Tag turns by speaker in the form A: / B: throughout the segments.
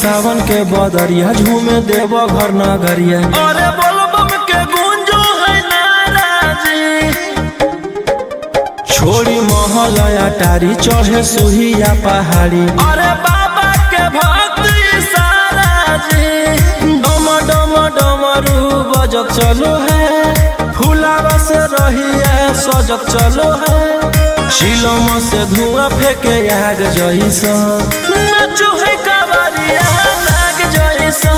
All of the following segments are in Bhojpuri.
A: सावन के बदरिया झूमे देव घर नगरिया।
B: अरे बोलबम के गूंजो है नाराजी,
A: छोड़ी महलया टारी चढ़े सुहिया पहाड़ी।
B: अरे बाबा के भक्ति सारा जी,
A: डम डम डमरू बजत चलो है, फुलावा से रहिया सजत चलो है। चिलम से धुआं फेंके आग जैसा,
B: नाचो है कावरिया नाग जैसा,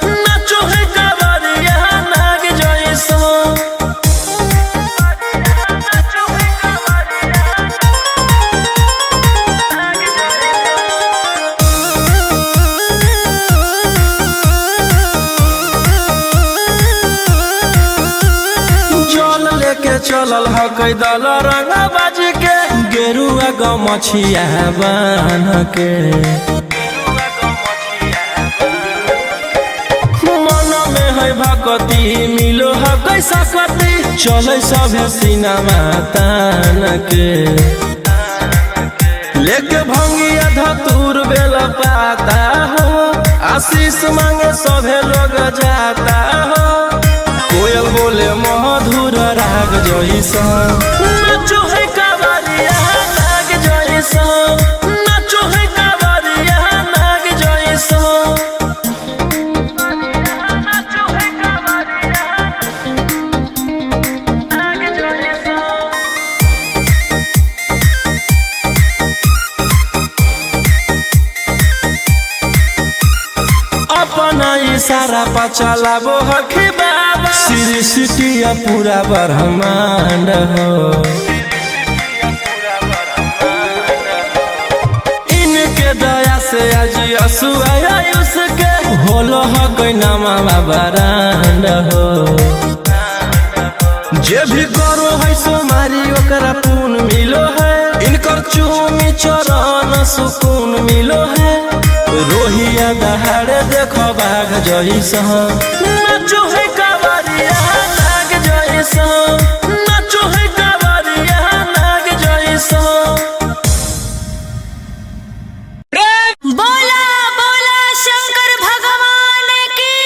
B: नाचो है कावरिया नाग जैसा।
A: जल लेके चलल है कैदल रंगा बाजी के, गेरुआ गमछिया बान के। मन में है भगती मिलो है कैसा कती, चले सभे सिनेमा तान के। लेके भंगिया धतूर बेल पाता हो, आशीष मांगे सभे लोग जाता हो। कोयल बोले मधुर राग जैसा,
B: नाचो है कावरिया नाग जैसा, नाचो है कावरिया नाग जैसा। नाचो है कावरिया नाग जैसा।
A: अपना इशारा पर चलाबो हखी बाबा, श्री सिटिया पूरा ब्रह्मांड हो। इनके दया से आज असुआ उसके होलो है कोई नामा बरांड हो। जे भी करो है सोमारी ओकरा पुण्य मिलो है, इनकर चूमी चरण सुकून मिलो है। रोहिया दहाड़े देखो बाघ जैसा,
B: नाचो है कावरिया नाग जैसा, नाचो है कावरिया नाग जैसा।
C: बोला बोला शंकर भगवान की।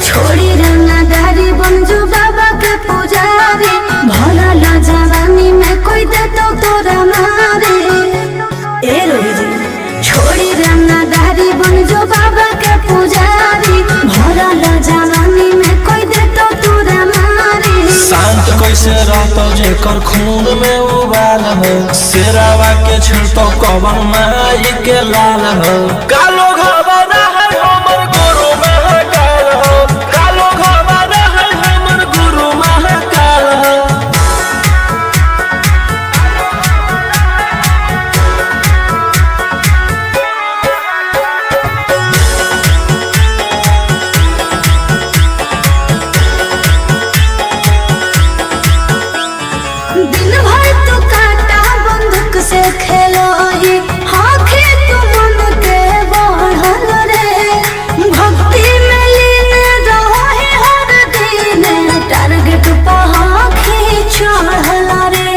C: छोड़ी रंगदारी बंजू बाबा के पुजारी, भला ला जवानी में कोई दे तो तोरा मारे। ए रोही जी छोड़ी रंगदारी बंजू बाबा के पुजारी, भला ला जवानी में कोई दे तो तोरा मारे।
A: शांत कैसे रहतो जेकर खून में उबाल हो, शेरावा के छिड़तो कवन माई के लाल हो। कालो घबरा है हमर गुरु महाकाल हो, कालो घबरा है हमर गुरु महाकाल हो।
C: दिन भर तो काटा बंदूक से खेलो ही, आँखें तो मन के बढ़ल रे। भक्ति में लीन रहो ही हर दिन, टारगेट पर आँखें चढ़ल रे।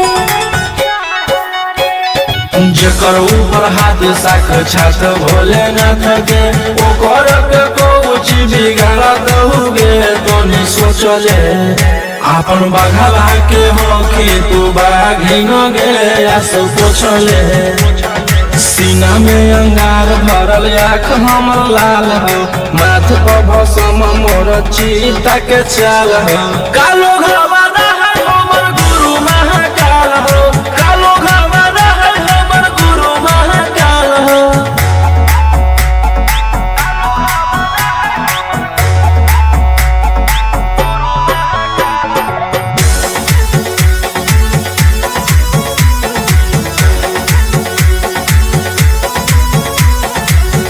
A: जेकर ऊपर हाथ साक्षात भोलेनाथ के, ओकर के कुछ बिगाड़त हुए तो नहीं सोचले। आपन बघला के होखी तू बाघी न गे आस पोछले। सीना में अंगार भरल आँख हमर लाल हो, माथ पर भसम मोर चीता के चाल हो। कालो घबरा है हमर गुरु महाकाल हो, कालो घबरा है हमर गुरु महाकाल हो।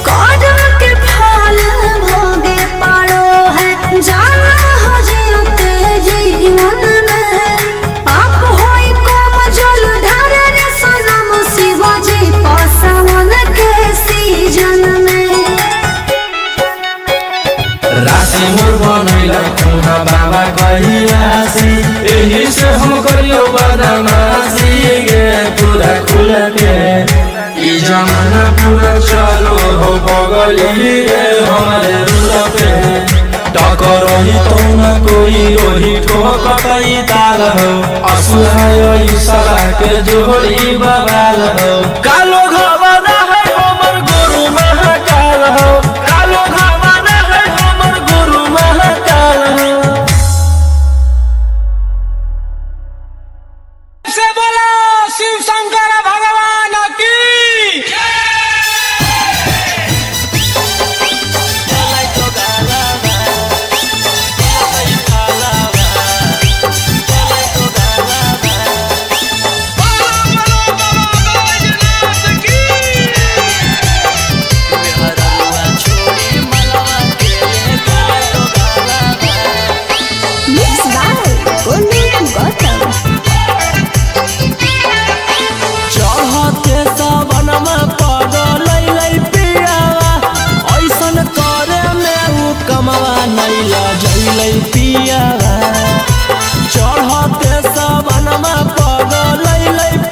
C: कर्म के फल भोगे पड़ो है, जाना हो जीते जीवन
A: गइल खुना बाबा कहिया से यही से हम करियो बदमाशी गे पूरा खुल के ई जमाना पूरा चलो हो बगली रे हमारे रूल पे टकर ही तो न कोई रोही ठोकई ताल हो असुहाय सला के जोड़ी बवाल हो कालो घवाना है हमर गुरु महाकाल हो कालो घवाना है हमर गुरु महाकाल हो
B: से बोलो शिव शंकर भगवान की चढ़ते सबनमा पगलै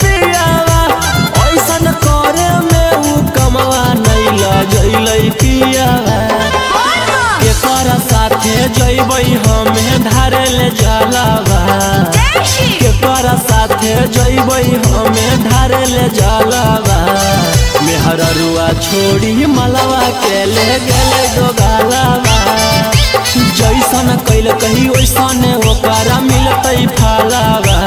B: पियावा ऐसन करे में उ कमवा नहीं लजैलै पियावा केकर साथे जइबै हमें धारे ले जलावा केकर साथे जइबै हमें धारे ले जलावा मेहररुआ छोड़ी मलवा के ले गेले दोगालावा जैसन कैल कही वैसन ओकरा मिलतै फलावा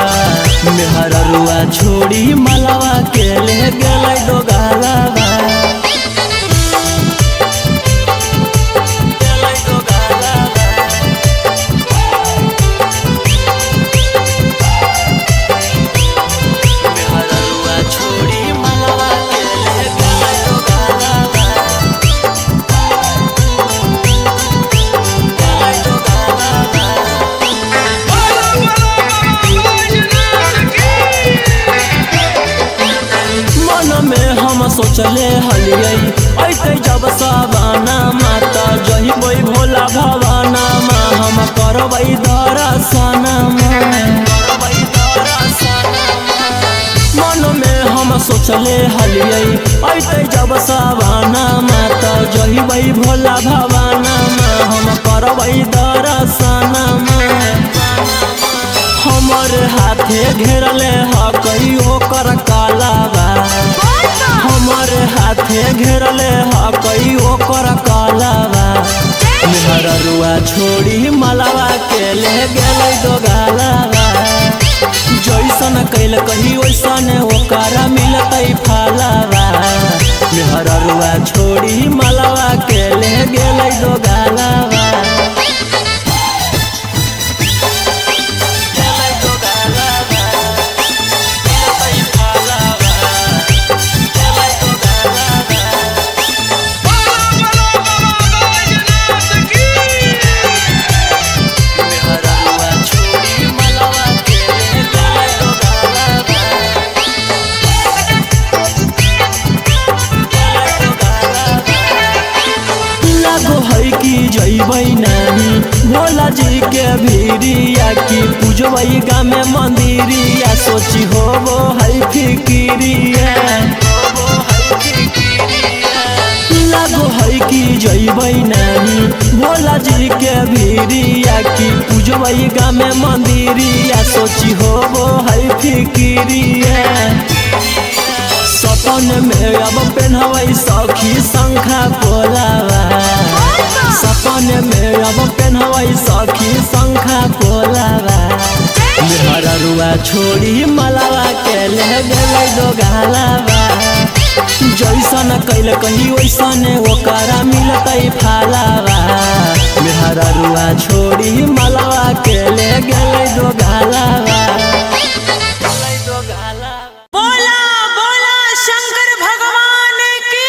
B: मेहररुआ छोड़ी मलवा के ले गेलै दोगालावा सोचले हलियै ऐते जब सवाना माता जहिबै भोला भवाना मा हम करबै दर्शन मन में हम सोचले हलियै ऐते जब सवाना माता जहिबै भोला भवाना मा हम करबै दर्शन हमर हाथे घेरले हकई ओकर कालावा हमर हाथे घेरले हकई ओकर कालावा मेहररुआ छोड़ी मलवा के ले गेलै दोगालावा जैसन कैल कही वैसन ओकरा मिलतै फलावा मेहररुआ छोड़ी मलवा के ले गेलै दोगालावा जइबै नहीं भोला जी के भीरिया की पूजबै गाँव में मंदिरिया सोची होबो है फिकिरिया लागो है कि जइबै नहीं भोला जी के भीरिया की पूजबै गाँव में मंदिरिया सोची होबो है फिकिरिया सपन में अब पहनबै सखी शंखा पोलावा सपन में अब पहनबै सखी शंखा पोलावा मेहररुआ छोड़ी मलवा के ले गेलै दोगालावा जैसन कैल कही वैसन ओकरा मिलतै फलावा मेहररुआ छोड़ी मलवा के ले गेलै दोगालावा
D: बोला बोला शंकर भगवान की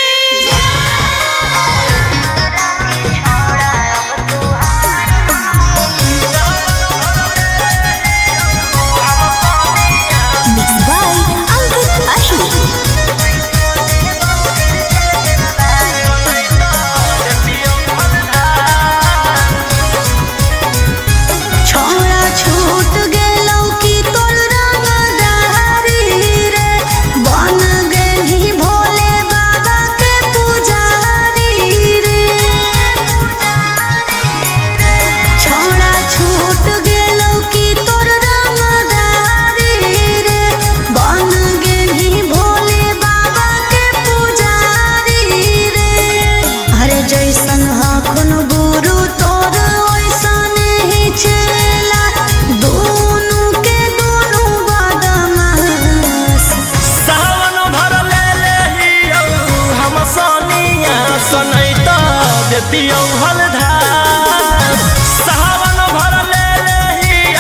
B: हलधार सावन भर ले लेही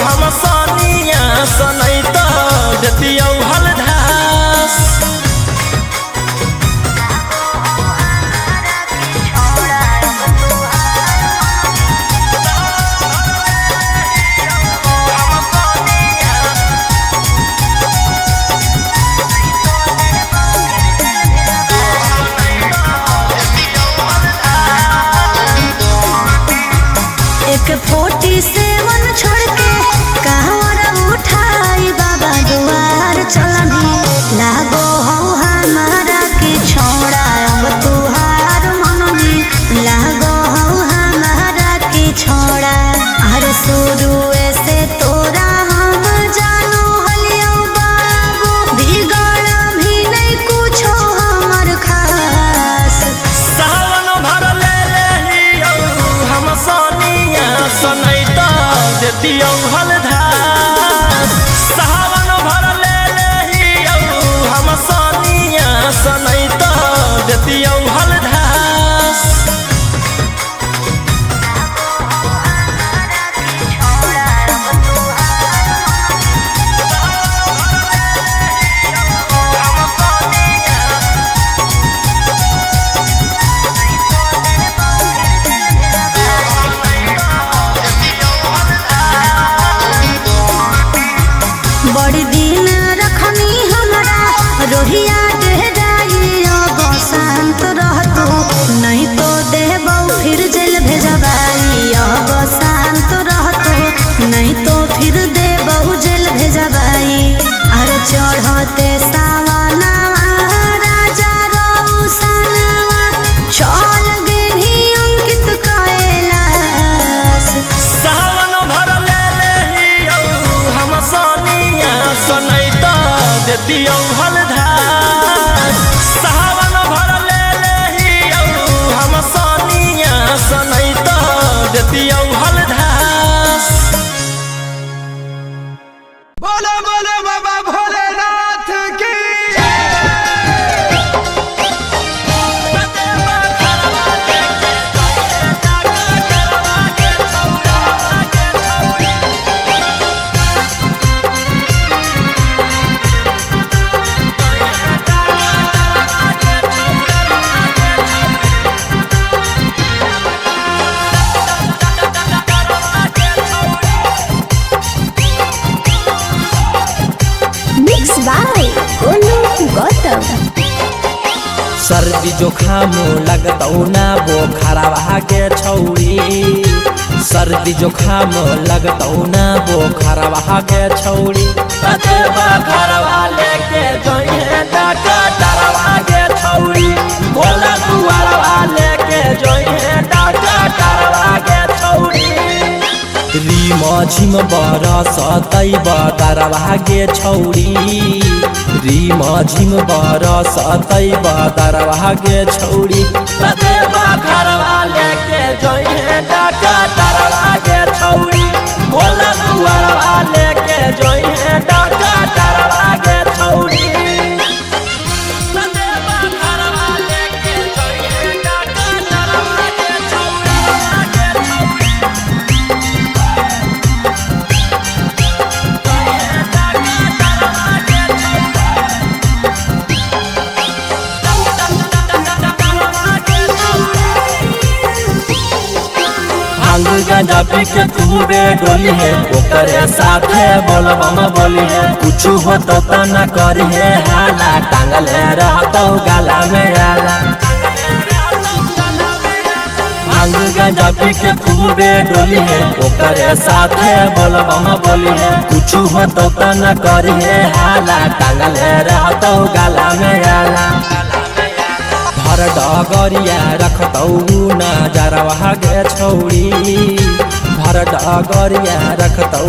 B: हम सनिया सनई तो देतियौ हलधार।
C: एक 47 छोड़ के कहवर उठाई बाबा दुआर चलनी लागो हो हमारा के छोड़ा अब तुहार मननी लागो हो हमारा के छोड़ा अरे शुरू से तोरा हम जानो हलियो बाबू बिगड़ भी नहीं कुछो हमर खास।
B: सावन भर ले लेही हम सनिया सनई तो देतियौ हलधार सावन भर ले लेही हम सनिया सनई तो देतियौ हलधार।
C: बड़ी दिन रखनी हमरा रोहिया डेहराई अब शांत रहतो नहीं तो देबौ फिर जेल भेजबाई अब शांत रहतो नहीं तो फिर देबौ जेल भेजबाई। अरे चढ़ते सावनवा राजा रौसनवा चल गेली अंकित कैलाश।
B: सावन भर ले लेही हम सनिया सनई तो देतियौ हलधार सावन भर ले लेही हम सनिया सनई तो देतियौ हलधार।
A: बोलो बोलो बाबा भोलेनाथ की
C: मिक्स बाय गोलू गौतम।
B: सर्दी जोखाम लगतौ ना बोखरवा के छौरी सर्दी जोखाम लगतौ ना बोखरवा के छौरी बतेबा घरवा लेके जोइहे डॉक्टरवा के छौरी बोला दुआरवा लेके जोइहे डॉक्टरवा के छौरी। रिम झिम बरसतै बदरवा गे छौरी रिम झिम बरसतै बदरवा गे छौरी बतेबा घरवा लेके जोइहे डॉक्टरवा के छौरी बोला दुआरवा लेके जोइहे डॉक्टरवा के छौरी। बतेबा घरवा लेके जोइहे डॉक्टरवा के छौरी। भांग गांजा पी के खूबे डोली है ओकरे साथे बोलबम बोली है कुछ हो तो न करी है हाला टांगले रहतो गाला में आला। भांग गांजा पी के खूबे डोली है ओकरे साथे बोलबम बोली है कुछ हो तो न करी है हाला टांगले रहतो गाला में आला। भर डगरिया रखतौ नजरवा गे छौरी भर डगरिया रखतौ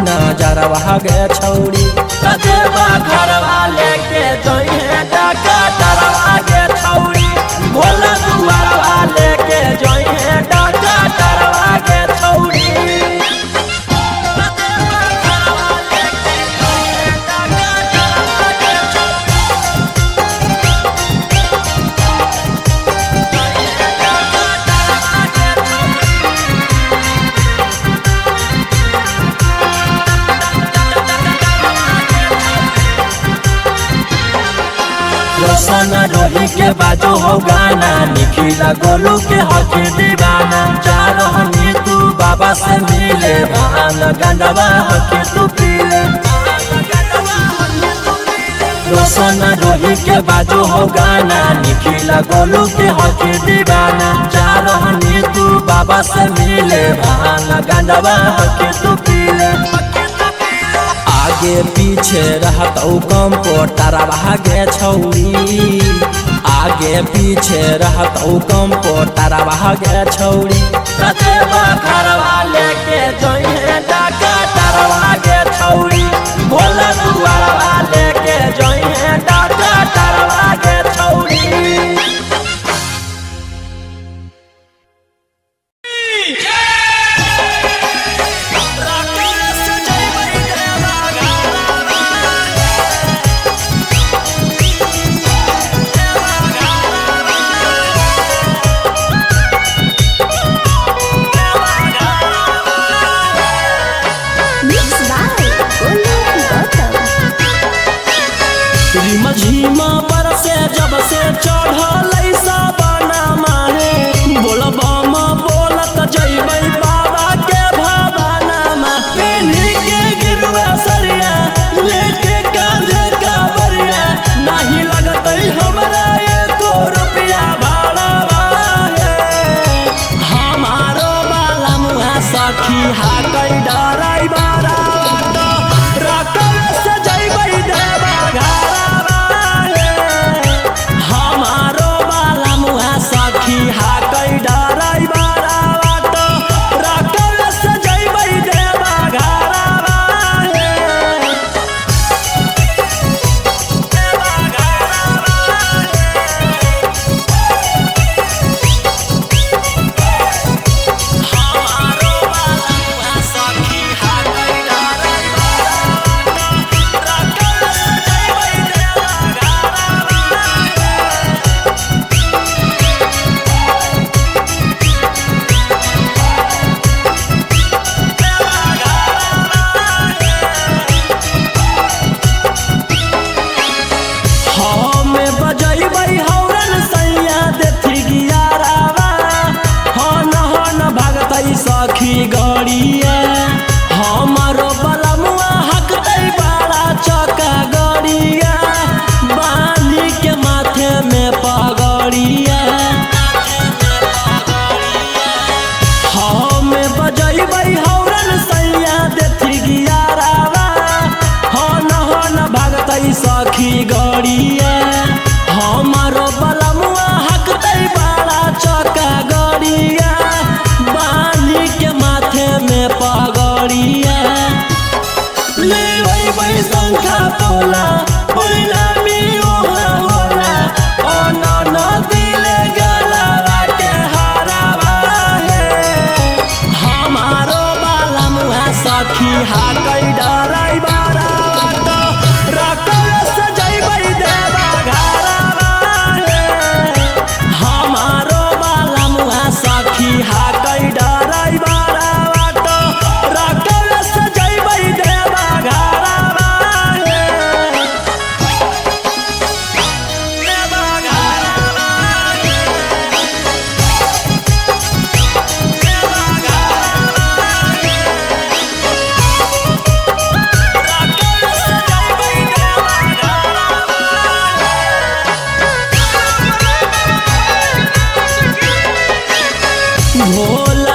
B: नजरवा गे छौरी बतेबा घरवा लेके जोइहे डॉक्टरवा के छौरी बोला दुआरवा लेके जोइहे डॉक्टरवा के छौरी। रोही के बाजो हो गाना, निखिला गोलू के हकी दीवाना। जा रहनी तू बाबा से मिले, भांग गंडवा हकी तू पीले। रोशन रोही के बाजो हो गाना, निखिला गोलू के हकी दीवाना। जा रहनी तू बाबा से मिले, भांग गंडवा हकी तू पीले। आगे पीछे रहत कंप्यूटर भागे छौरी, आगे पीछे रहत कंप्यूटर भागे छौरी। कतेबा घरवा लेके जइहे डॉक्टर भागे छौरी, भोला दुआरवा लेके जइहे डॉक्टर भागे छौरी। झीमा पर से जब से चढ़ल साबना माहे, बोलबम बोलत जइबै बाबा के भवाना मा। पेन्ही के गिरुआ सरिया लेके कांधे कावरिया, नाही लगतै हमरा एको रुपया भाड़ा हे। हमारो बाला मुहा सखी हाकै डराई बारा, रकम से जइबै देवा घरा। हाकै डराई बारा बात, रकम से जइबै देवा घरवा हे। देवा घरवा हमारो बाला सखी हाकै डराई बारा, रकम से जइबै देवा घरवा सखी गड़िया। हमारो बलमुआ हकतै बड़ा चौका गड़िया, बाली के माथे में पगड़िया। हमें बजैबै हौरन सैया देथी गियारावा, हन भागतै सखी गड़िया। हमारो बलमुआ हकतै बड़ा चौका गड़िया, बाली के माथे में पगड़िया। लेबै शंखा पोला पहिला मियो होला, ओना नदी ले गलवा के हरावा हे। हमारो बाला मुहा सखी हाकै डराई बारा, रकम से जइबै देवा घरवा हे। हमारो बाला मुहा सखी हाकै डराई बारा, रकम से जइबै देवा घरवा हे। देवा घरवा हे। देवा घरवा हे। रकम से जइबै देवा घरवा हे। भोला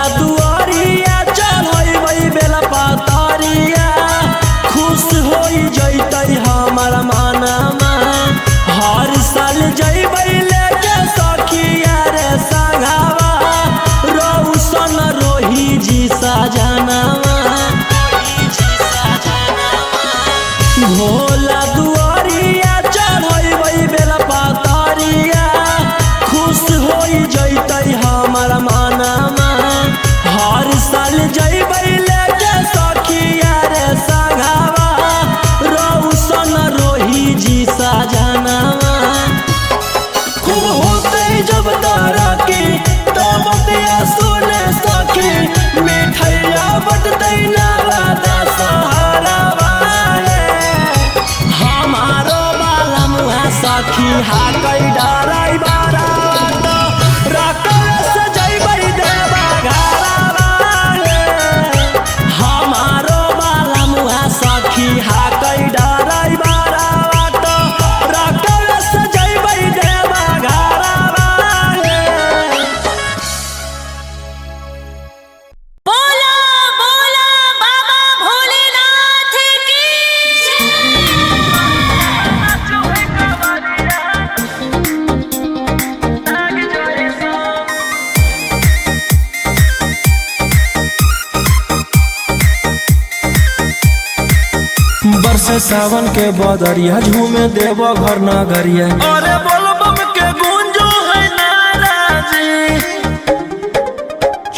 A: बरसे सावन के बदरिया झूमे देव घर नगरिया। अरे बोलो बम के गूंजो है नाराजी,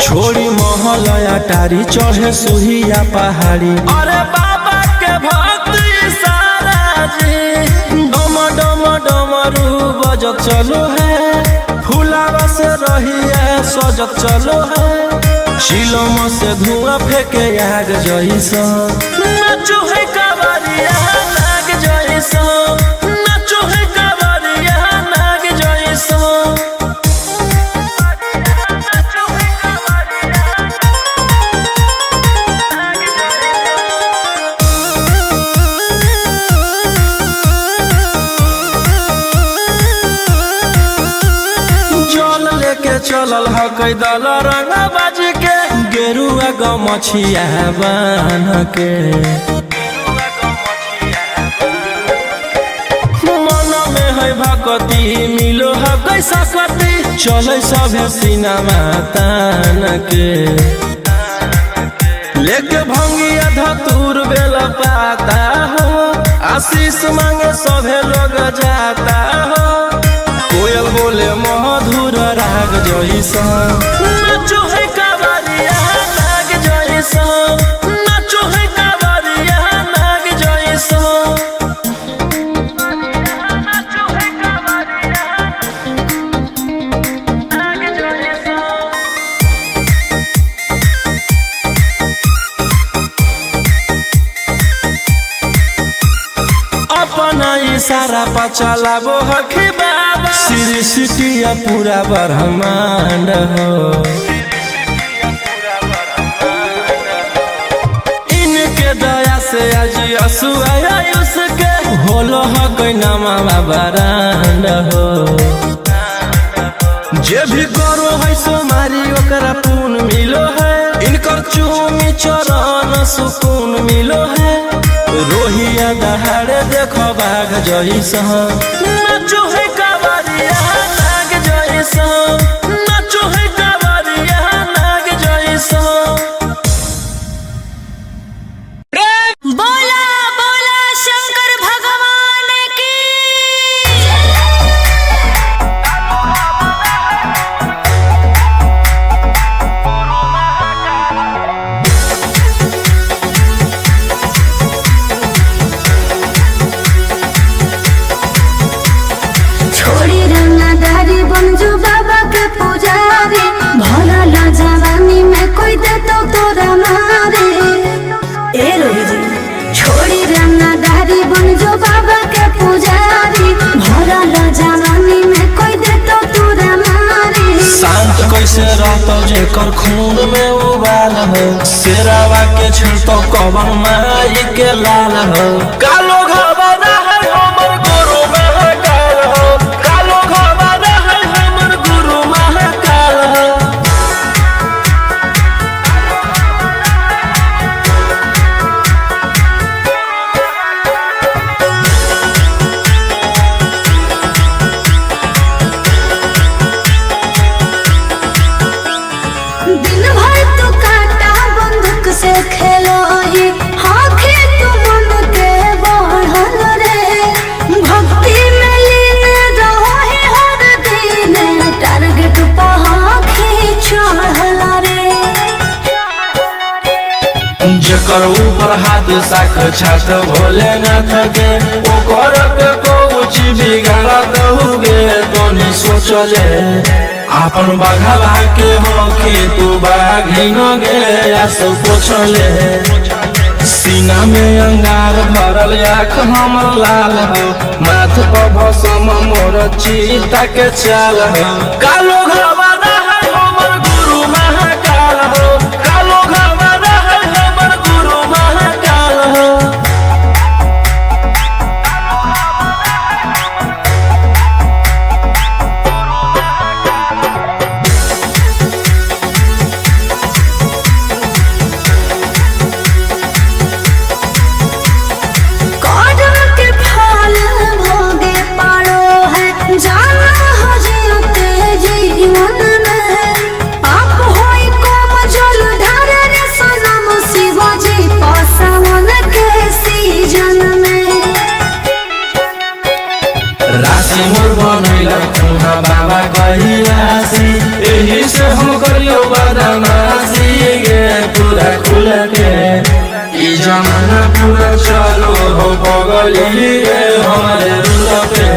A: छोड़ी महल अटारी चढ़े सुहिया पहाड़ी। अरे बाबा के भक्त सारा जी, डम डम डमरू बजत चलो है, फुलावा से रही है सजत चलो है, शिलम से धुआं फेंके आग जैसा। नाचो है कावरिया नाग जैसा, नाचो है कावरिया नाग जैसा। जल लेके चलल ह कैदल रंग बाज के, गेरुआ गमछिया बान के। मन में है भक्ति मिलो है कैसा कति, चले सभे सिनेमा तान के। लेके भंगिया धतूर बेल पाता हो, आशीष मांगे सभे लोग जाता हो, कोयल बोले मधुर राग जैसा। नाचो है कावरिया नाग जैसा, नाचो है कावरिया नाग जैसा। नाचो है कावरिया नाग जैसा। अपना इशारा पर चलाबो हखी बाबा, श्री सिटिया पूरा ब्रह्मांड हो। इनके दया से आज आयुष के होलो है कोई नामा बरांड हो। जे भी करो है सोमारी ओकरा पून मिलो है, इनकर चूमी चरण सुकून मिलो है, रोहिया दहाड़े देखो बाघ जैसा। नाचो है कावरिया नाग जैसा, नाचो है कावरिया नाग जैसा।
D: बोला बोला शंकर भगवान की।
C: छोड़ी रंगदारी बन जो बाबा के पुजारी, भला ला जवानी में कोई दे तो तोरा मारे। ए रोही जी, छोड़ी रंगदारी बन जो बाबा के पुजारी, भला ला जवानी में कोई दे तो तोरा मारे।
A: शांत कैसे रहतो जेकर खून में उबाल हो, शेरावा के छिड़तो कवन माई के लाल हो। कालो घबरा है हमर गुरु महाकाल हो, कालो घबरा है हमर गुरु महाकाल हो।
C: दिन भर तो काटा बंदूक से खेलो ही, आँखें तो मन के बढ़ल रे। भक्ति में लीन रहो ही हर दिन, टारगेट पर आँखें चढ़ल रे।
A: जेकर ऊपर हाथ साख छात भोलेनाथ के, ओकर के कुछ बिगाड़त हुगे तोनी सोचले। आपन बाघा के होके तू बाघिन गे आस पोछले। सीना में अंगार भरल आँख हमर लाल हो, माथ पर भसम मोर चीता के चाल हो। कालो घबरा है हमर गुरु महाकाल हो, कालो घबरा है हमर गुरु महाकाल हो।
C: कौड़ा के फल भोगे पड़ो है, जाना हो जीते जीवन
A: पगली रे हमारे दिल पे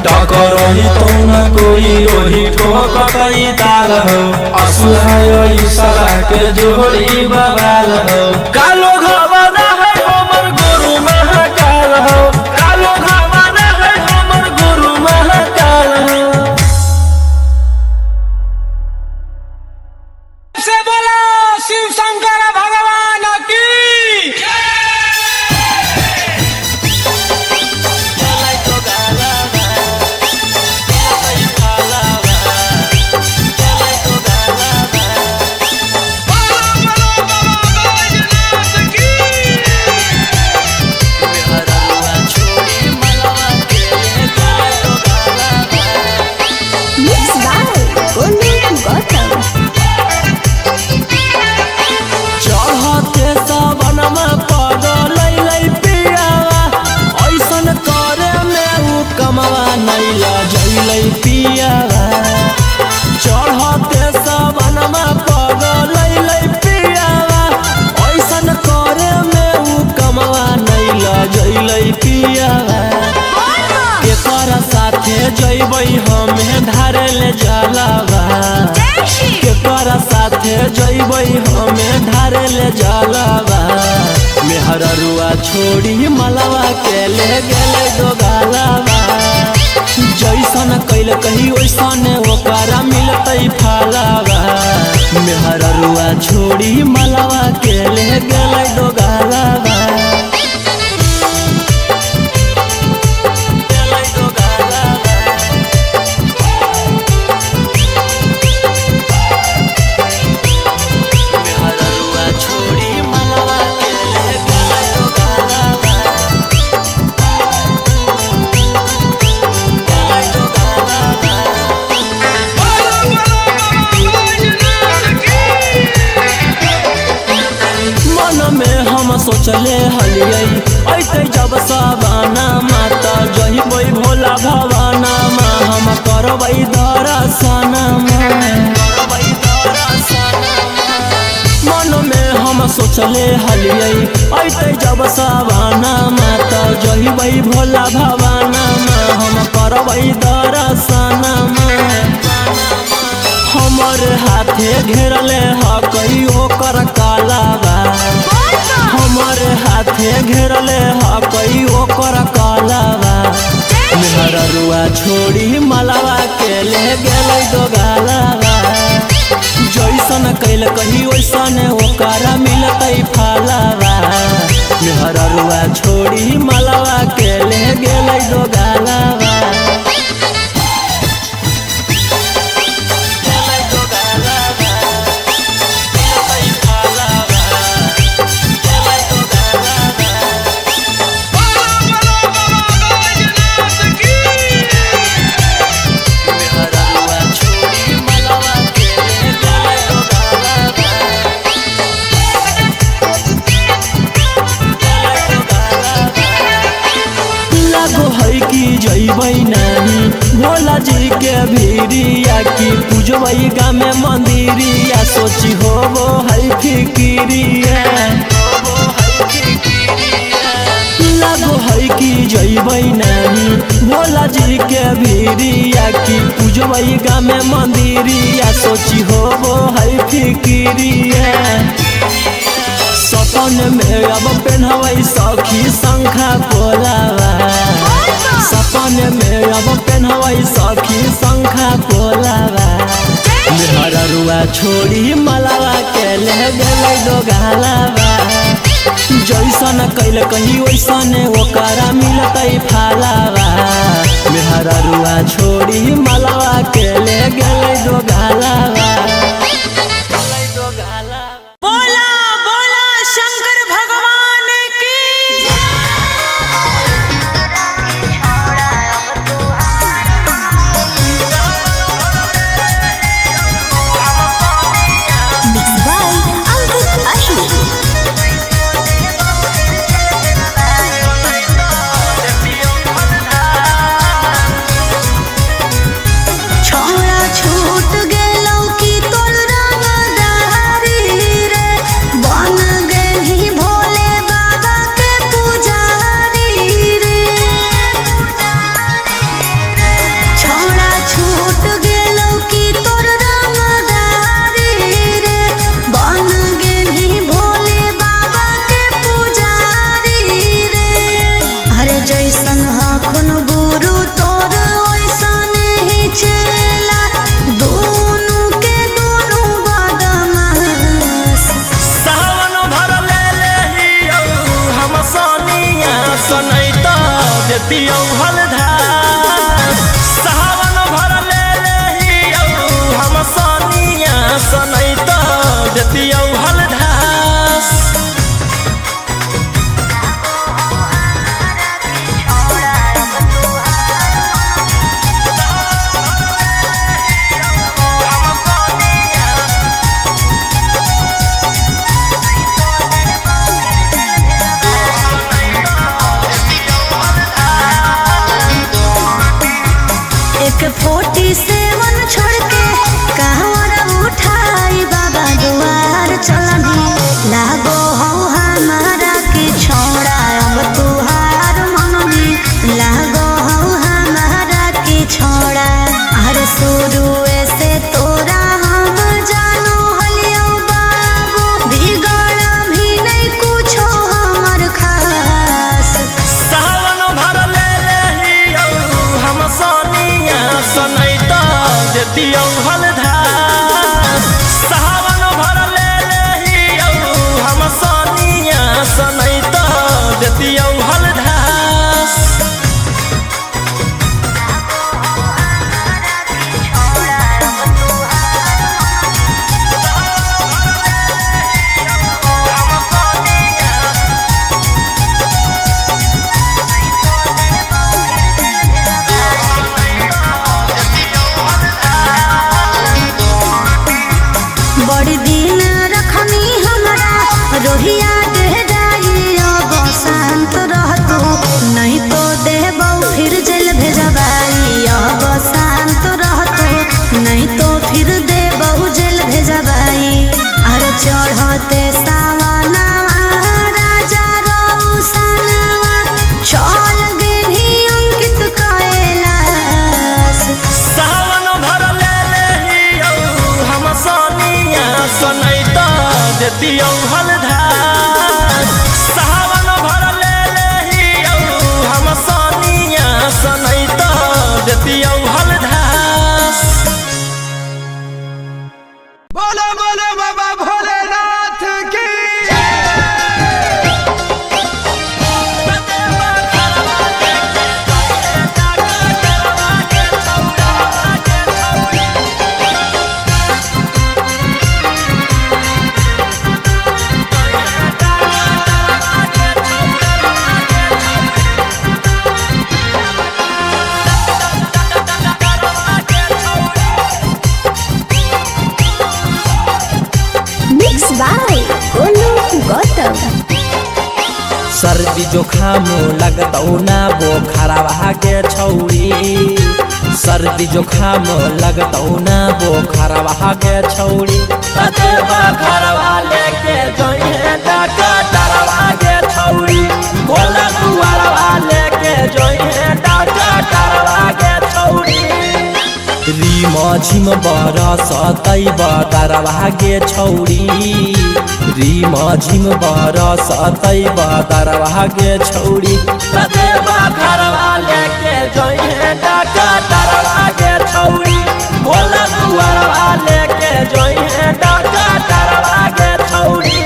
A: टकरही तो न कोई ओही ठोकई ताल हो असुहाय सदा के जोड़ी बवाल हो कालो घावाना है हमर गुरु महाकाल हो कालो घावाना है हमर गुरु महाकाल हो
E: से बोला शिव शंकर भगवान की
B: चढ़ते सबनमा पगलै पियावा ऐसन करे में उ कमवा नैला जैलै पियावा चढ़ते सबनमा पगलै पियावा ऐसन करे में उ कमवा नैला जैलै पियावा केकर साथे जैबै हमें धारे ले जलावा केकर साथे जैबै हमें धारे ले जलावा मेहररुआ छोड़ी मलवा के ले गेलै दोगालावा जैसन कैल कही वैसन ओकरा मिलतै फलावा मेहररुआ छोड़ी मलवा के ले गेलै दोगालावा सोचले हलियै ऐते जब सवाना माता जहिबै भोला भवाना मा हम करबै दर्शन मन में हम सोचले हलियै ऐते जब सवाना माता जहिबै भोला भवाना मा हम करबै दर्शन हमर हाथे घेरले हकई ओकर कालावा हमर हाथे घेरले हकई ओकर कालावा मेहररुआ छोड़ी मलवा के ले गेलै दोगालावा जैसन कैल कही वैसन ओकरा मिलतै फलावा मेहररुआ छोड़ी मलवा के ले गेलै दोगालावा जैबै नानी भोला जी के भीरिया की पूजबै गामे मंदिरिया सोची होबो है फिकिरिया लागो है कि जैबै नानी भोला जी के भीरिया की पूजबै गामे मंदिरिया सोची होबो है फिकिरिया सपन में अब पेन्हबै सखी शंखा पोलावा सपन में अब पेन्हबै सखी शंखा पोलावा मेहररुआ छोड़ी मलवा के ले गेलै दोगालावा जैसन कैल कही वैसन ओकरा मिलतै फलावा मेहररुआ छोड़ी मलवा के ले गेलै दोगालावा
D: बोला बोला शंकर भगवान की
C: छोड़ा छूट गेलौ की तो रहिया दे जाई अब शांत रह तू, नहीं तो देबौ फिर जेल भेजबाई। अब शांत रह तू, नहीं तो फिर देबौ जेल भेजबाई। अरे चढ़ते सावनवा राजा रौशनवा, चल गेली अंकित कैलाश।
B: सावन भर ले लेहियो हम सोनिया सनैता देतियौ हलधार। सावन भर ले लेहियो हम सोनिया सनैता देतियौ हलधार।
E: बोलो बोलो बाबा भोलेनाथ की
C: मिक्स बाय गोलू गौतम।
B: सर्दी जुखाम लगतौ ना बोखरवा के छौरी। सर्दी जुखाम लगतौ ना बोखरवा के छौरी। ततेवा घरवा लेके जइहे डॉक्टरवा के छौरी। भोला दुआरवा लेके जइहे डॉक्टरवा के छौरी। रीम झिम बरसतै बदरवा के छौरी। रीम झिम बरसतै बदरवा के छौरी। ततेवा घरवा लेके जइहे डॉक्टरवा के छौरी। भोला दुआरवा लेके जइहे डॉक्टरवा के छौरी।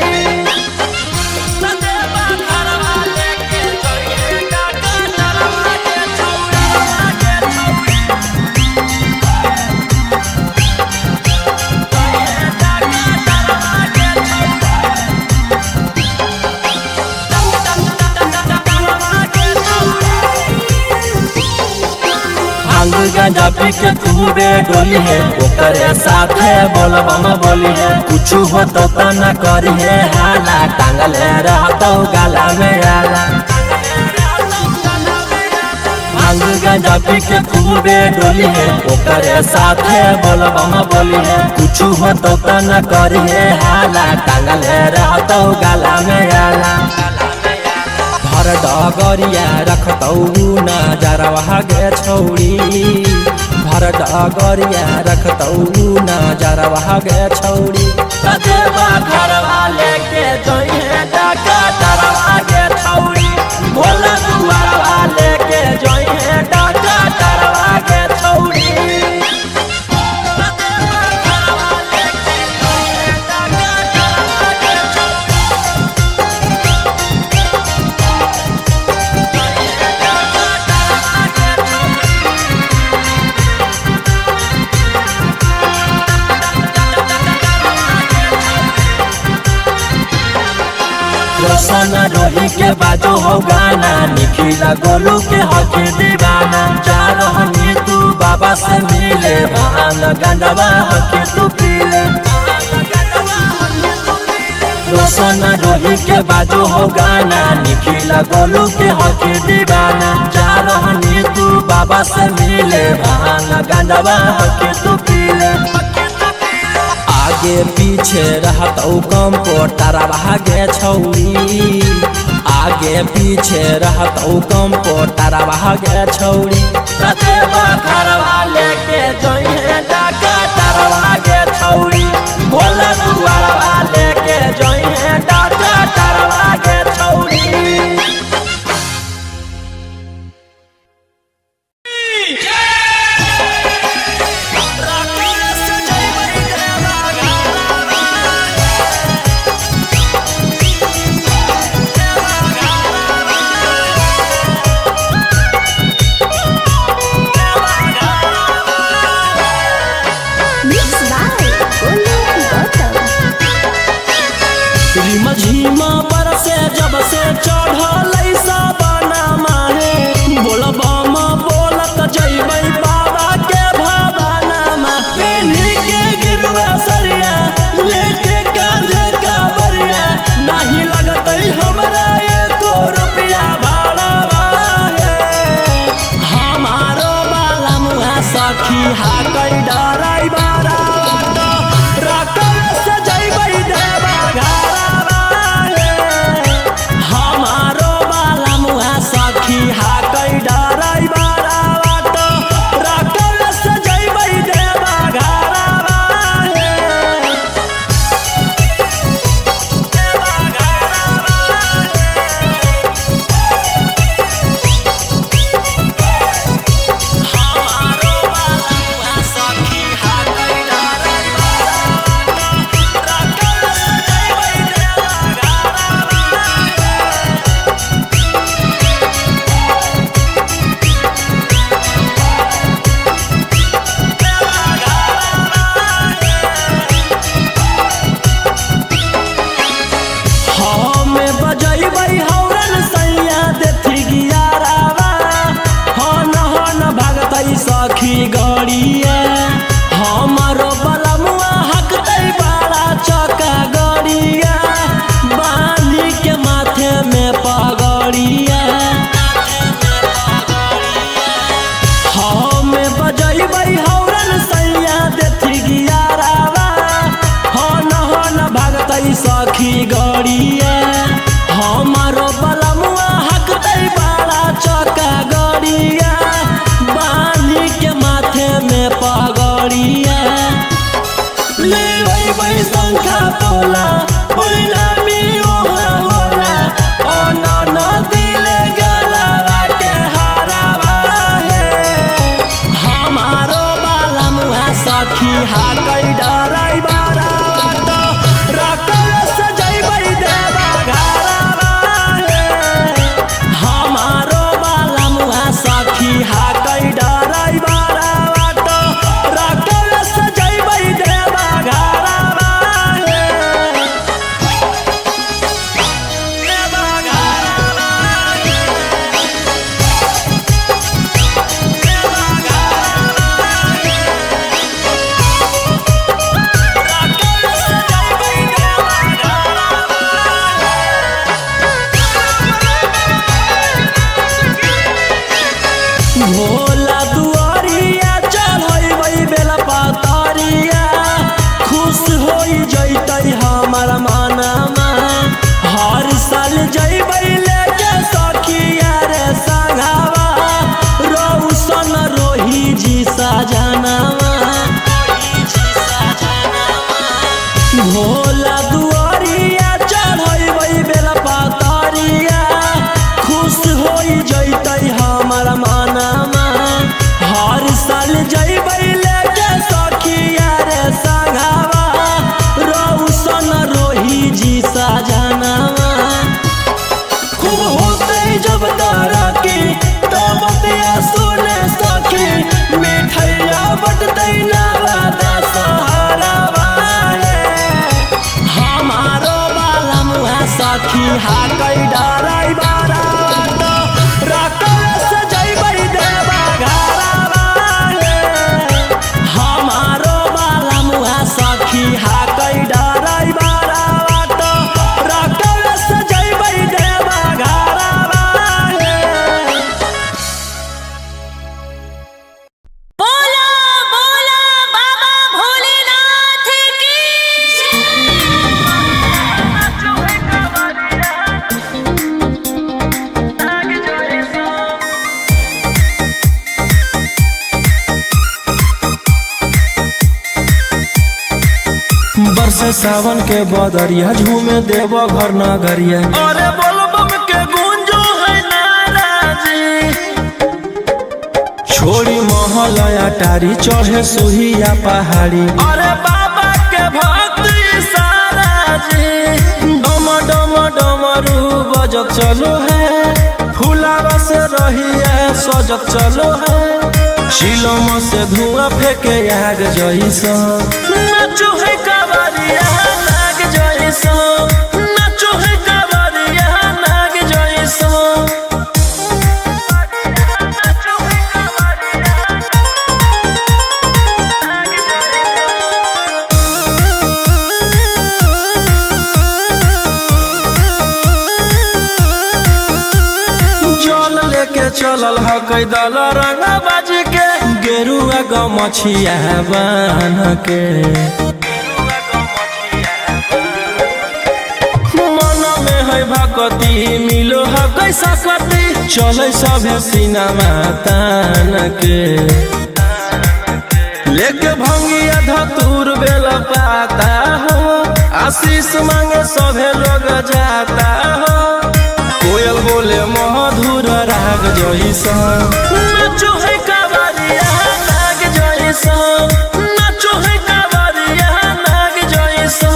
B: ततेवा घरवा लेके जइहे डॉक्टरवा के छौरी। भांग गांजा पी के तूरे डोली है, ओकरे साथे बोलबम बोली है। कुछ हो तो न करी है हाला, टांगले रहतो गला में आला। भांग गांजा पी के तूरे डोली है, ओकरे साथे बोलबम बोली है। कुछ हो तो न करी है हाला, टांगले रहतो गला में आला। भर डगरिया रखतौ नजरवा गे छौरी। भर डगरिया रखतौ नजरवा गे छौरी। ततेवा घरवा लेके जइहे डॉक्टरवा के छौरी। भोला दुआरवा लेके जइहे डॉक्टरवा के छौरी। ततेवा घरवा लेके जइहे डॉक्टरवा के छौरी। रोशन रोही के बाजो हो गाना, निखिला गोलू के हके दीवाना। जा रहनी तू बाबा से मिले, भान गंडवा हके तू पीले। रोशन रोही के बाजो हो गाना, निखिला गोलू के हके दीवाना। जा रहनी तू बाबा से मिले, भान गंडवा हके तू पीले। आगे पीछे रहतौ कंपोटरवा गे छौरी। आगे पीछे रहतौ कंपोटरवा गे छौरी। ततेवा घरवा लेके जइहे डॉक्टरवा गे छौरी। भोला दुआरवा लेके जइहे डॉक्टरवा गे छौरी।
C: Mix by Golu Gautam.
B: टोला परिणामी ओहा होला अनन दिले गलवा के हारावा हे हमारो बाला मुहा सखी हाकै डराई बारावा तो रकल सजैबै देवा घरवा हे हमारो बाला मुहा सखी हाकै डराई बारावा तो रकल सजैबै देवा घरवा हे देवा घरवा हे देवा घरवा हे भोला दुआरिया चढ़बै बेला पातरिया खुश होई जैतै हमर मनमा हर साल जैबै लेके सखिया रे संघावा रौशन रोही जी सजनवा भोला दुआरिया चढ़बै बेला पातरिया खुश होई जैतै हमर मनमा हर साल जैबै लेके सखिया रे संघावा रौशन रोही जी सजनवा खूब होतै जब तरक्की तब बतिया सुने सखी मिठैया बटतै नवादा सहारावा हे हमारो बाला मुहा सखी हाकै डराई बारावा तो रकल सजैबै देवा घरवा हे हमारो बाला मुहा सखी हाकै डराई बारावा तो रकल सजैबै देवा घरवा हे
D: बोला बोला बाबा भोलेनाथ की
A: बरसे सावन के बदरिया झूमे देव घर नगरिया अरे बोल बम के गूंजो है नाराजी छोड़ी महलया टारी चढ़े सुहिया पहाड़ी अरे बाबा के भक्ति सारा जी डम डम डमरू बजत चलो है फुलावा से रहिया सजत चलो है शिलोम से धुआं फेंके आग जैसा नाचो है कावरिया नाग जैसा नाचो है कावरिया नाग जैसा जल लेके चलल ह कैदल रंगा बाज के गेरुआ गमछिया बान के मन में है भक्ति मिलो है कैसा कति चले सभे सिनेमा तान के लेके भंगिया धतूर बेला पाता हो आशीष मांगे सभे लोग जाता हो कोयल बोले मधुर राग जैसा नाचो है कावरिया नाग जैसा नाचो है कावरिया नाग जैसा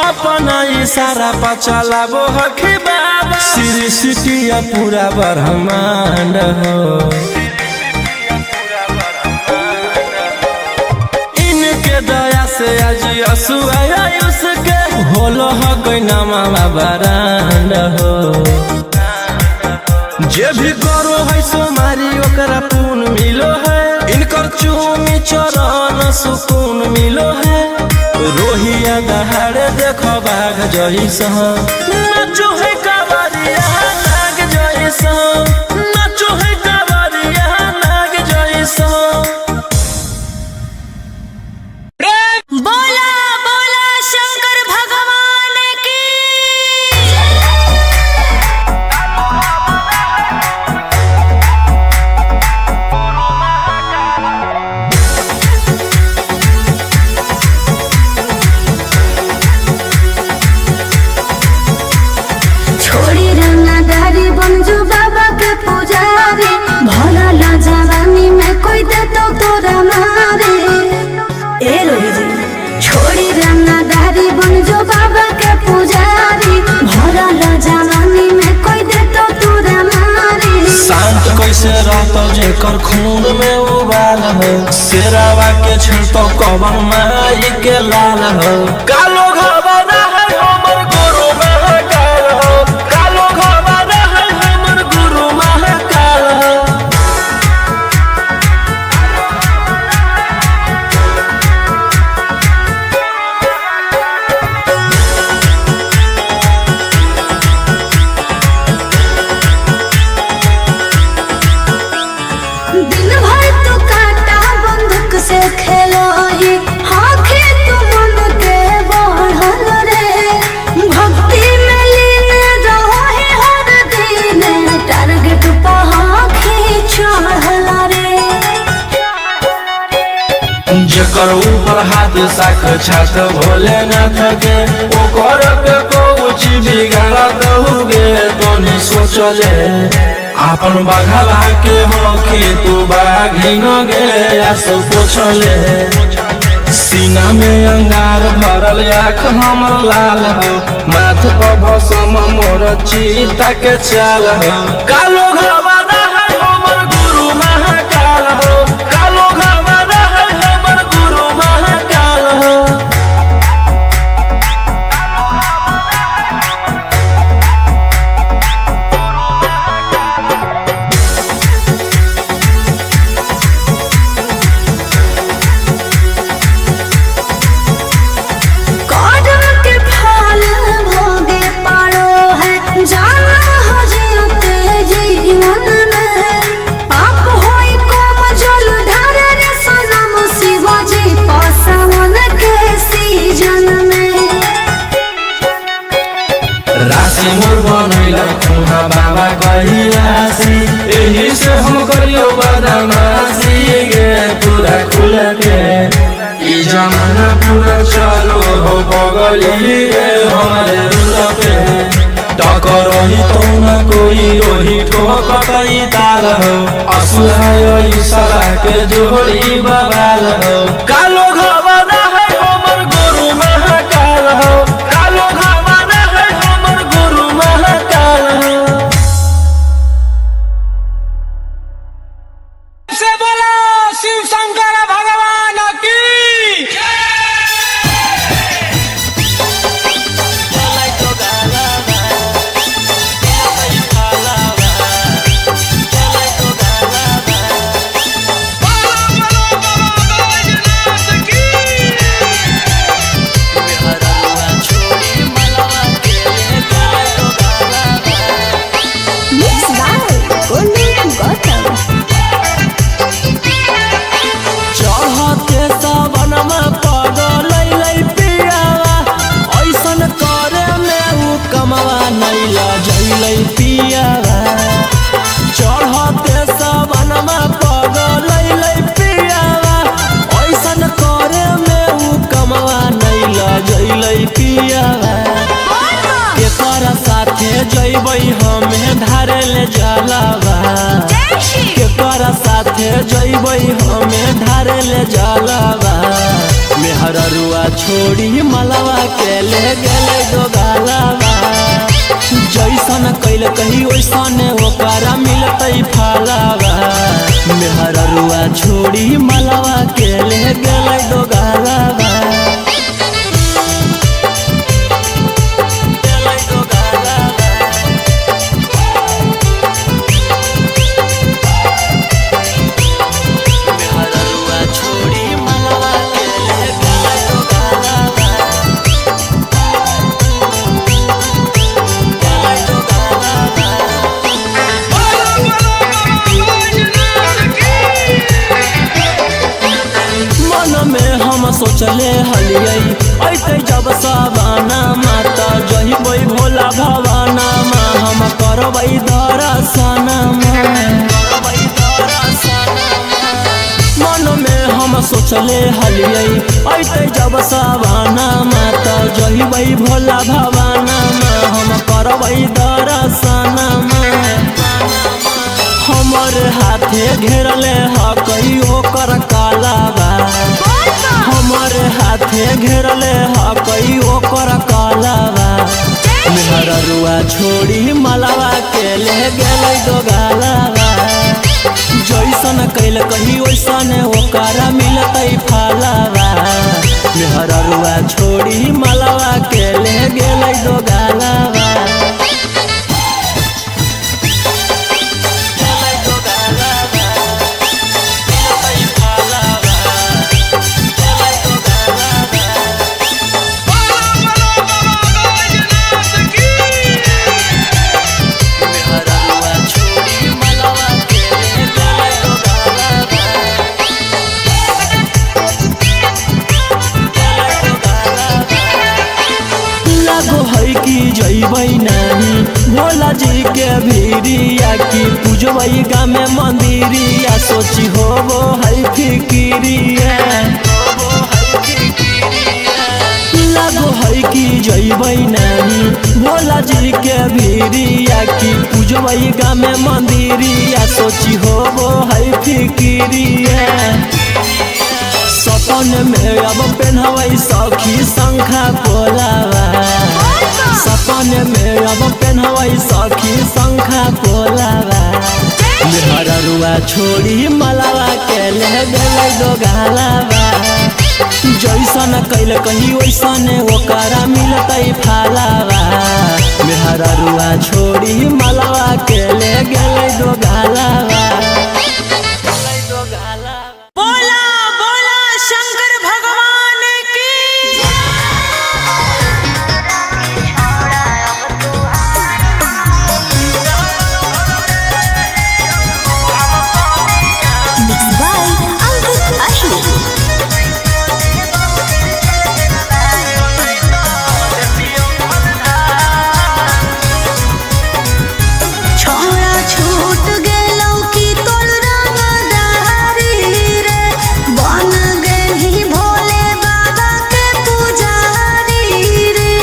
A: अपना इशारा पर चलाबो हखी बाबा श्री सिटिया पूरा ब्रह्मांड हो इनके दया से आज असुआ उसके होलो हक नामा बरांड हो जे भी करो है सोमारी ओकरा पुण्य मिलो है इनकर चूमी चरण सुकून मिलो है रोहिया दहाड़े देखो बाघ जैसा नाचो है कावरिया नाग जैसा नाचो है कावरिया नाग जैसा
D: बोला बोला शंकर
A: हवन माई के लाल हो। कालो घबरा है हमर गुरु महाकाल हो। कालो घबरा है हमर गुरु महाकाल हो।
C: दिन भर तू काटा बंदूक से खेलो ही आँखें तू मन के बढ़ल रे। भक्ति में लीन रहो ही हर दिन टारगेट पर आँखें चढ़ल रे।
A: जेकर ऊपर हाथ साक्षात भोलेनाथ के ओकर के कुछ बिगाड़ दहुगे तोनी सोचले। आपन बघला के होके तू बाघिन गे आस पोछले। सीना में अंगार भरल आँख हमर लाल हो। माथ पर भसम मोर चीता के चाल हो। कालो घबरा है हमर गुरु महाकाल हो। कालो घबरा है हमर गुरु महाकाल हो।
C: कौन के फल भोगे पारो है जाना हो जियते जीवन में। पाप होई कम जल ढारे रे सनम शिवाजी पासवन के सीजन में।
A: राशि मोर बनैला खुहा बाबा कहिलासी। एही से हम करियो बदमाशी गे पूरा खुल के। ई जमाना पूरा चलो हो बगली गे हमारे रुल पे। टकरही तो न कोई रोही ठोकतई ताल हो। असुहाय सला के जोड़ी बवाल हो। कालो घबरा है हमर गुरु महाकाल हो। कालो घबरा है हमर गुरु महाकाल हो।
E: से बोला शिव शंकर भगवान की।
B: चढ़ते सावनमा पगलै पियावा ऐसन करे में उ कमवा नैला जैलै पियावा। चढ़ते सावनमा पगलै पियावा ऐसन करे में उ कमवा नैला जैलै पियावा। केकर साथे जैबै हमें धारे ले जलावा। केकर साथे जैबै हमें धारे ले जलावा। मेहररुआ छोड़ी मलवा के ले गेले दोगालावा। जैसन कैल कही वैसन ओकरा मिलतै फलावा। मेहररुआ छोड़ी मलवा के ले गेले दोगालावा। सोचले हलियै ऐते जब सावाना माता जहिबै भोला भवाना मा हम करबै दर्शना मन में हम सोचले हलियै ऐते जब सावाना माता जहिबै भोला भवाना मा हम करबै दर्शना हमर हाथे घेरले हकई ओकर कालावा। हमर हाथे घेरले हकई ओकर कालावा। मेहररुआ छोड़ी मलावा के ले गेलै दोगालावा। जैसे जैसन कैल कही वैसन ओकरा मिलतै फलावा मेहररुआ छोड़ी मलवा के ले गेलै दो गालावा जइबै नानी भोला जी के भीरिया की पूजबै गाँव में मंदिरिया सोची होबो है फिकिरिया लागो है कि जइबै नानी भोला जी के भीरिया की पूजबै गाँव में मंदिरिया सोची होबो है फिकिरिया सपन में अब पहनबै सखी शंखा पोलावा सपन में अब पहनबै सखी शंखा पोलावा मेहररुआ छोड़ी मलावा के ले गेलै दो गालावा जैसन कैल कही वैसन ओकरा मिलतै फलावा मेहररुआ छोड़ी मलावा के ले गेलै दो गालावा
D: बोला बोला शंकर भगवान की
C: Mixed by Ankit Ahi. छोड़ा छूट गेलौ की तोर रंगदारी रे बन गेलही भोले बाबा के पुजारी रे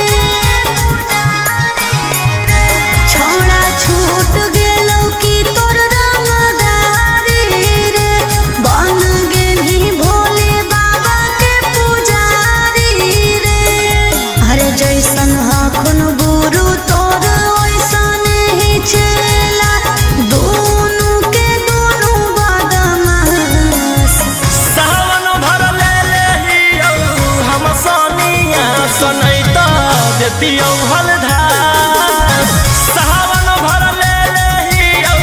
C: छोड़ा छूट गेलौ की तोर रंगदारी रे बन गेलही भोले बाबा के पुजारी रे अरे जैसन हखुन गुरु तोर ओइसन ही चला दोनों के दोनों बदमाश
B: सावन भर ले लेहियौ हम सोनिया सनैता देतियौ हलधार सावन भर ले लेहियौ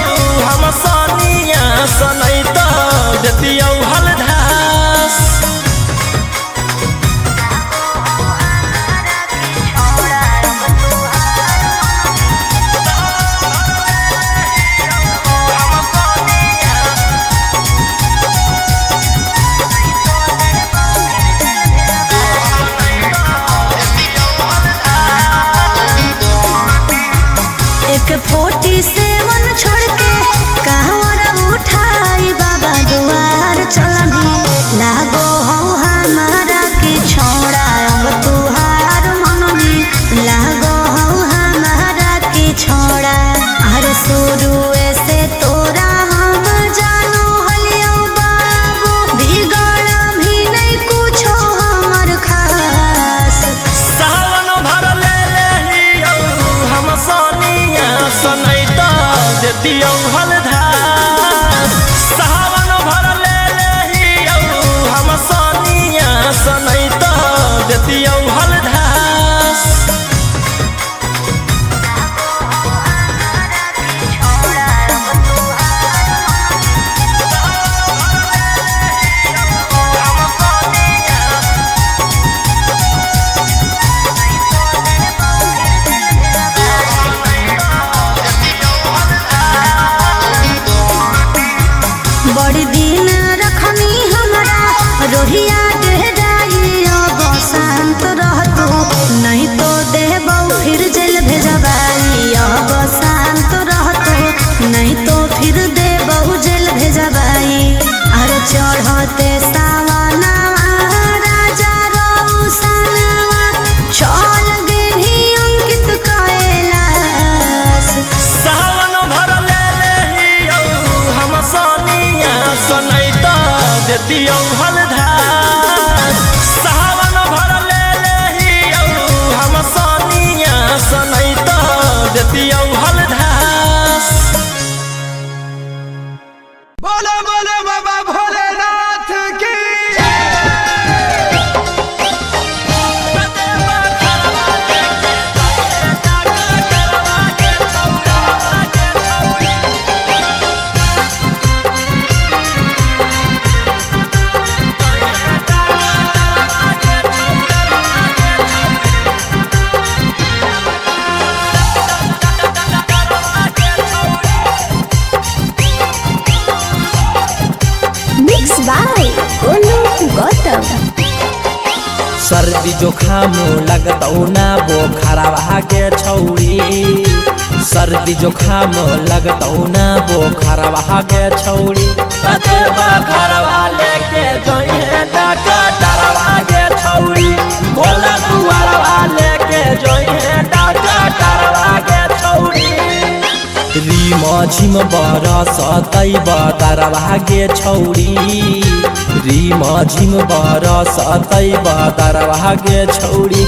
B: हम सोनिया सनैता देतियौ हलधार
C: एक 47 छोड़ के कहवर उठाई बाबा दुआर चलनी लागो
B: सर्दी जुखाम लगतौ ना बोखरवा के छौड़ी सर्दी जुखाम लगतौ ना बोखरवा के छौड़ी घरवा लेके जोइहे डरवा के छौड़ी बोला दुआरवा लेके जोइहे डरवा के छौड़ी रीम झिम बरसतै बदरवा के छौड़ी रीम झिम बरसतै बदरवा के छौड़ी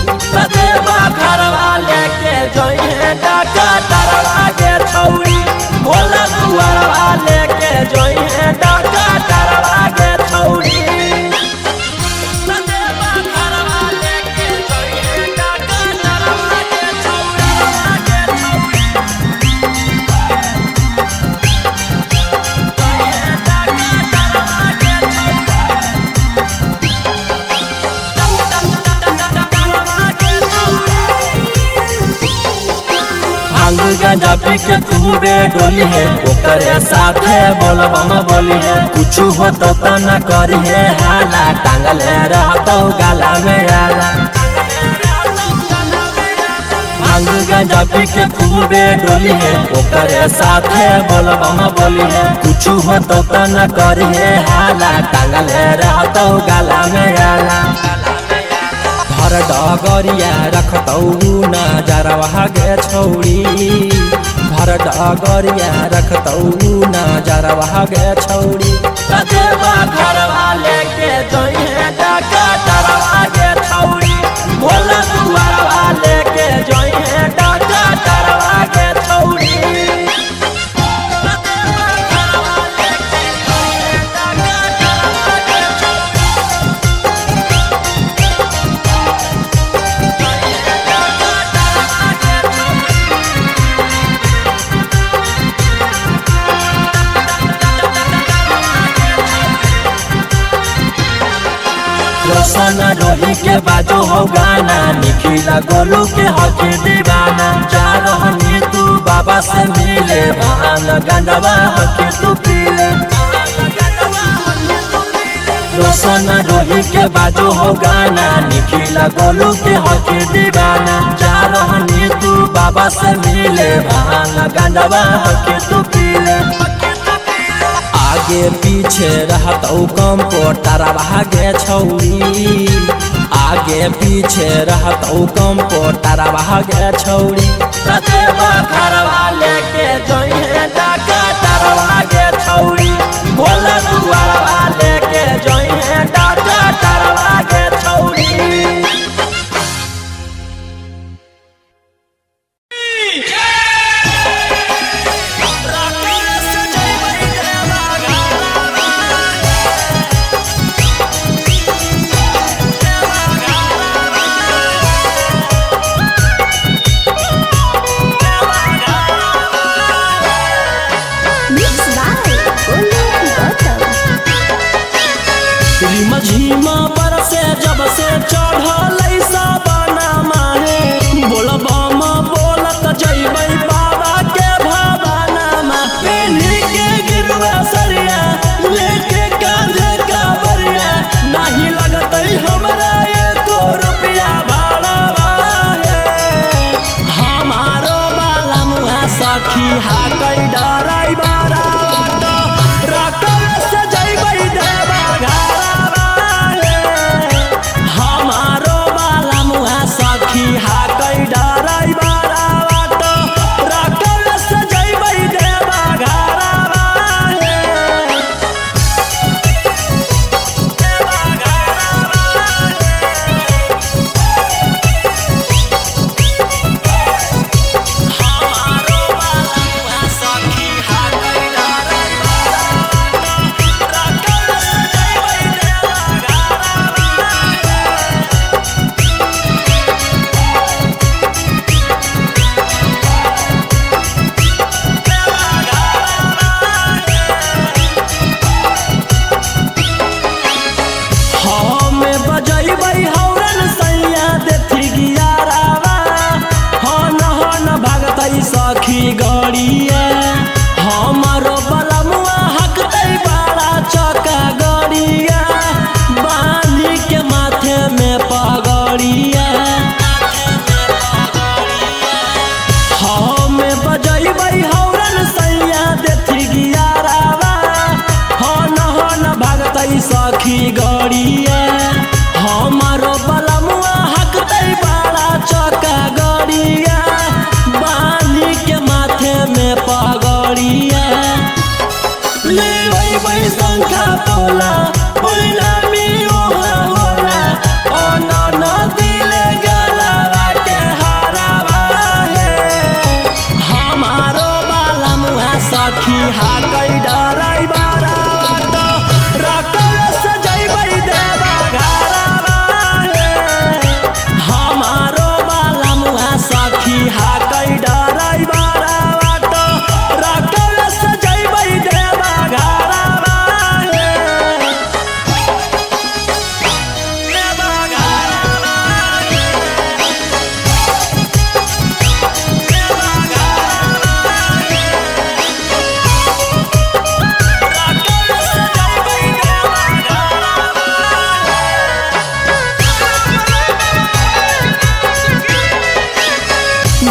B: घरवा लेके जोइहे डरवा के छौड़ी बोला दुआरवा लेके जोइहे डरवा के छौड़ी गांजा पी के खूबे डोली है ओकरे साथे बोलबम बोली है कुछ हो तो न करी है हाला टांगल रहतो गाला में आला भांग गांजा पी के खूबे डोली है ओकरे साथे बोलबम बोली है कुछ हो तो न करी है हाला टांगल रहतो गाला में आला हर डगरिया रखतौ नजरवा के छौड़ी भर डगरिया रखतौ नजरवा के छौड़ी घरवा लेके जोइहे डरवा के छौड़ी बोला दुआरवा लेके जोइहे डरवा के छौड़ी रोशन रोही के बाजो हो गाना निखिला गोलू के हक दीवाना जा रहनी तू बाबा से मिले भांग गंडवा हक तू पीले रोशन रोही के बाजो हो गाना निखिला गोलू के हक दीवाना जा रहनी तू बाबा से मिले भांग गंडवा हक तू पीले आगे पीछे रहतौ कंप्यूटरवा के छौड़ी आगे पीछे रहतौ कंप्यूटरवा के छौड़ी घरवा लेके जोइहे डरवा के छौड़ी बोला दुआरवा लेके जोइहे डरवा के छौड़ी झीमा पर से जब से चढ़ल साबना माहे बोलबम बोलत जइबै बाबा के भवाना मा पेन्ही के गिरवा सरिया लेके कांधे कावरिया नहीं लगतै हमरा एको रुपया भाड़ा हमारो बाला मुहा सखी हाकै डराई बारा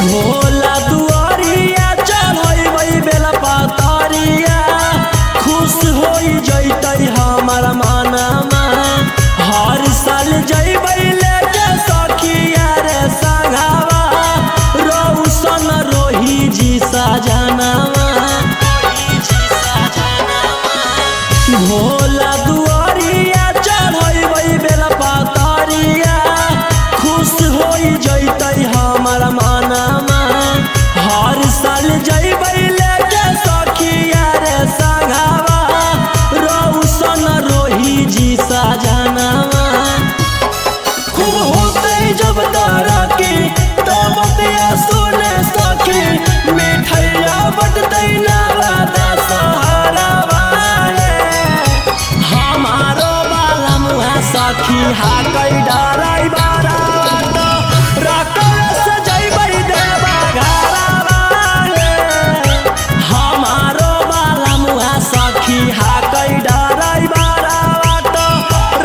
B: भोला दुआरिया चढ़बै बेला पातरिया खुश हो जैतै हमार मनमा हर साल जैबै लेके सखिया रे संगवा रौशन रोही जी सजनवा भोला दुआरिया चढ़बै बेला पातरिया खुश हो जैतै हमार मनमा हर साल जैबै लेके सखिया रे संगवा रौशन रोही जी सजनवा खूब होते जब तरक्की तब बतिया सुने सखी मिठैया बटतै नवादा सहारा वाले हमारो बाला मुहा सखी हाकै डराई बारा रकस जैबै देवा घरा वाले हमारो बाला मुहा सखी हाकै डराई बारा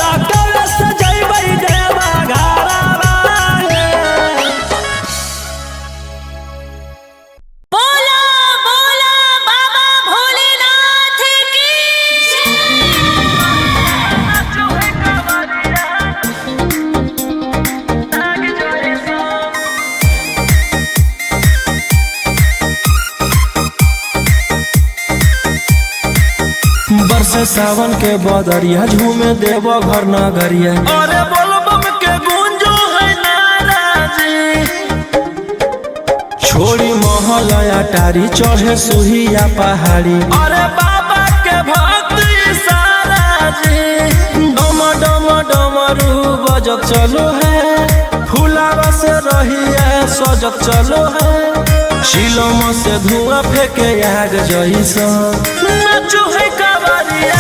B: रकस जैबै देवा घरा वाले।
D: बोला बोला बाबा भोलेनाथ की
A: बरसे सावन के बदरिया झूमे देव घर नगरिया अरे बोलो बम के गूंजो है नाराजी छोड़ी महल अटारी चढ़े सुहिया पहाड़ी अरे बाबा के भक्त सारा जी डम डम डमरू बजत चलो है फुलावा से रहिया सजत चलो है शिलम से धुआं फेंके आग जैसा नचो है कवरिया